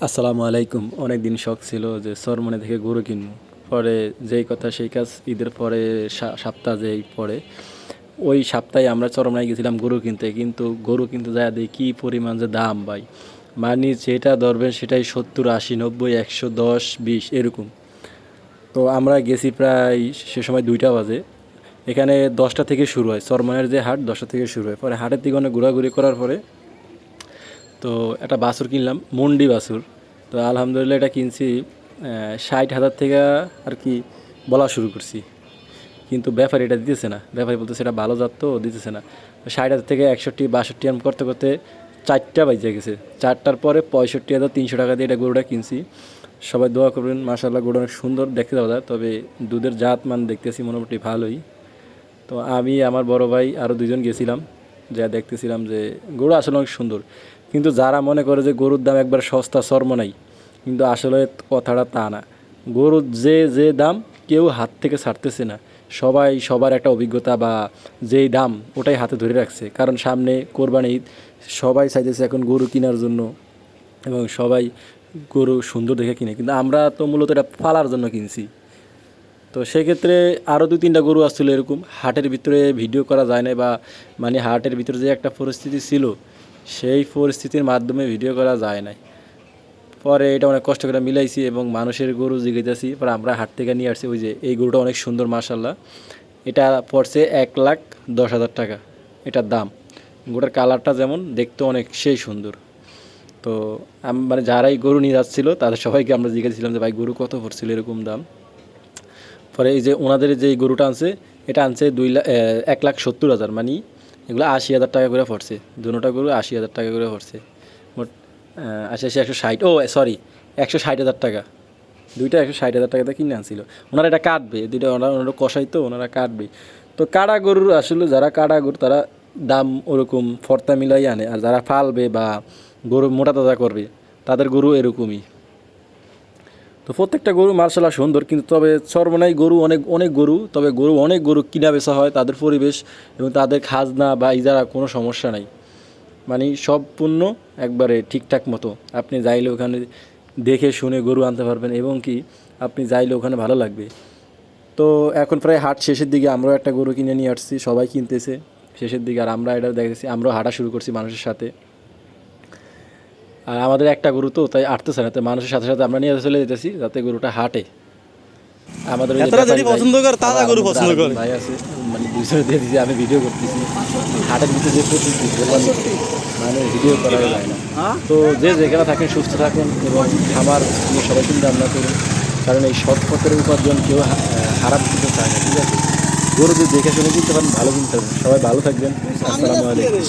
আসসালামু আলাইকুম। অনেক দিন শখ ছিল যে চরমনে থেকে গরু কিনবো। পরে যেই কথা সেই কাজ, ঈদের পরে সপ্তাহ যেই পরে ওই সপ্তাহে আমরা চরমনায় গেছিলাম গরু কিনতে, কিন্তু গরু কিনতে যায় দেখি কী পরিমাণ যে দাম ভাই। মানে যেটা ধরবেন সেটাই 70, 80, 90, 110, 20 এরকম। তো আমরা গেছি প্রায় সে সময় 2টা বাজে। এখানে 10টা থেকে শুরু হয়, চরমনের যে হাট 10টা থেকে শুরু হয়। পরে হাটের দিকে অনেক ঘোরাঘুরি করার পরে তো একটা বাছুর কিনলাম, মন্ডি বাছুর। তো আলহামদুলিল্লাহ এটা কিনছি 60,000 থেকে আর কি বলা শুরু করছি, কিন্তু ব্যাপারী এটা দিতেছে না। ব্যাপারী বলতেছে এটা ভালো জাত তো দিতেছে না। 60,000 থেকে 61, 62 এরম করতে করতে 4টা বাজে গেছে। 4টার পরে 65,300 টাকা দিয়ে এটা গরুটা কিনছি। সবাই দোয়া করবেন, মাশাআল্লাহ গরুটা অনেক সুন্দর দেখতে পাওয়া যায়, তবে দুধের জাত মান দেখতেছি মোটামুটি ভালোই। তো আমি আমার বড় ভাই আরও 2জন গেছিলাম, যা দেখতেছিলাম যে গরু আসলে অনেক সুন্দর। কিন্তু যারা মনে করে যে গরুর দাম একবার সস্তা চর্মনাই, কিন্তু আসলে কথাটা তা না। গরুর যে যে দাম কেউ হাত থেকে ছাড়তেছে না। সবাই সবার একটা অভিজ্ঞতা বা যেই দাম ওটাই হাতে ধরে রাখছে, কারণ সামনে কোরবানি ঈদ, সবাই চাইতেছে এখন গরু কেনার জন্য এবং সবাই গরু সুন্দর দেখে কিনে। কিন্তু আমরা তো মূলত এটা পালার জন্য কিনছি। তো সেক্ষেত্রে আরও 2-3টা গরু আসছিলো এরকম, হাটের ভিতরে ভিডিও করা যায় না, বা মানে হাটের ভিতরে যে একটা পরিস্থিতি ছিল সেই পরিস্থিতির মাধ্যমে ভিডিও করা যায় নাই। পরে এটা অনেক কষ্ট করে মিলাইছি এবং মানুষের গরু জিগাইতেছি, পরে আমরা হাট থেকে নিয়ে আসছি। ওই যে এই গরুটা অনেক সুন্দর মাশাল্লাহ, এটা পড়ছে 1,10,000 টাকা এটার দাম। গরুটার কালারটা যেমন দেখতে অনেক সেই সুন্দর। তো মানে যারাই গরু নিয়ে যাচ্ছিলো তাদের সবাইকে আমরা জিজ্ঞাসছিলাম যে ভাই গরু কত পড়ছিল এরকম দাম। পরে এই যে ওনাদের যে গরুটা আনছে, এটা আনছে 1,70,000, মানে এগুলো 80,000 টাকা করে পড়ছে। দুটোটা গরু 80,000 টাকা করে পড়ছে মোট। 80, 160, ও সরি, 160,000 টাকা। দুইটা 160,000 টাকাতে কিনে আনছিল। ওনারা এটা কাটবে, দুইটা ওনারা কষাই, তো ওনারা কাটবে। তো কাটা গরুর আসলে যারা কাটা গরু তারা দাম ওরকম ফর্তা মিলাই আনে, আর যারা ফালবে বা গরু মোটা তাজা করবে তাদের গরু এরকমই। তো প্রত্যেকটা গরু মার্শাল্লাহ সুন্দর, কিন্তু তবে চরমনাই গরু অনেক অনেক গরু, তবে অনেক গরু কিনা বেচা হয়, তাদের পরিবেশ এবং তাদের খাজনা বা ইজারা কোনো সমস্যা নাই। মানে সম্পূর্ণ একবারে ঠিকঠাক মতো আপনি যাইলে ওখানে দেখে শুনে গরু আনতে পারবেন, এবং কি আপনি যাইলে ওখানে ভালো লাগবে। তো এখন প্রায় হাট শেষের দিকে, আমরাও একটা গরু কিনে নিয়ে আসছি, সবাই কিনতেছে শেষের দিকে, আর আমরা এটা দেখেছি, আমরাও হাঁটা শুরু করছি মানুষের সাথে। আর আমাদের একটা গরু তো তাই আটতেছে না, তাই মানুষের সাথে সাথে আমরা নিয়ে চলে যেতেছি যাতে গরুটা হাঁটে। আমাদের ভাই আছে, মানে 200 দিয়ে দিয়েছি, আমি ভিডিও করতেছি হাটের ভিতরে যে পরিস্থিতি, মানে ভিডিও করা যায় না। তো যে যেখানে থাকেন সুস্থ থাকুন এবং খাবার নিয়ে সবাই চিন্তা ভাবনা করুন, কারণ এই সৎ পথের উপার্জন কেউ খারাপ দিতে চায় না, ঠিক আছে? গরু যদি দেখে শুনে কিনতে পারেন, ভালো কিনতে পারেন। সবাই ভালো থাকবেন, আসসালামু আলাইকুম।